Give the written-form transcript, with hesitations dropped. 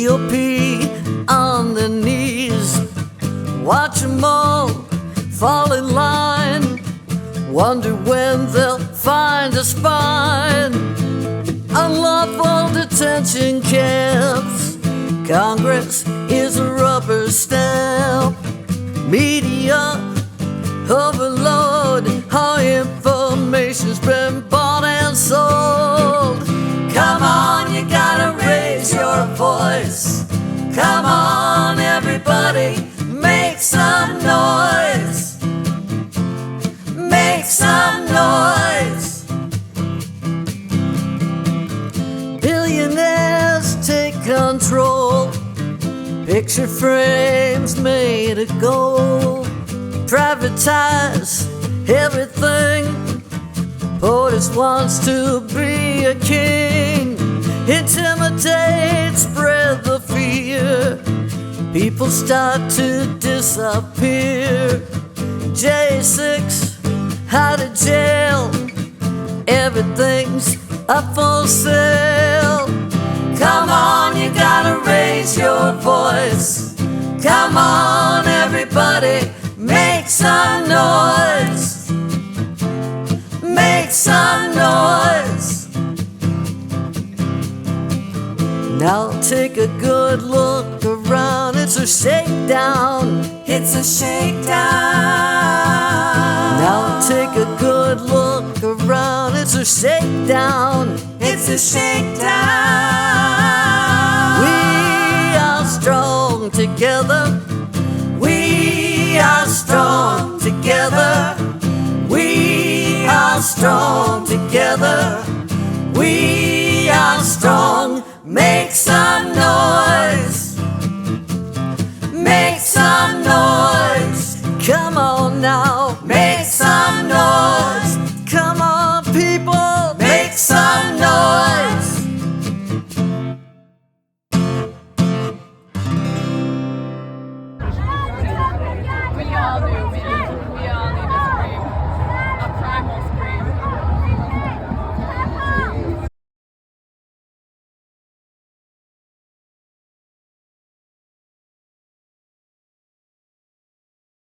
P.O.P. on their knees. Watch them all fall in line. Wonder when they'll find a spine. Unlawful detention camps. Congress is a rubber stamp. Media overload. Our information's been bought and sold. Come on, you gotta raise your voice. Come on, everybody, make some noise. Make some noise. Billionaires take control. Picture frames made of gold. Privatize everything. POTUS wants to be a king. Intimidate, spread the fear. People start to disappear. J6 out of jail. Everything's up for sale. Come on, you gotta raise your voice. Come on, everybody, make some noise. Make some noise. Now take a good look around. It's a shakedown. It's a shakedown. Now take a good look around. It's a shakedown. It's a shakedown. We are strong together. We are strong together. We are strong together. We are strong. Make some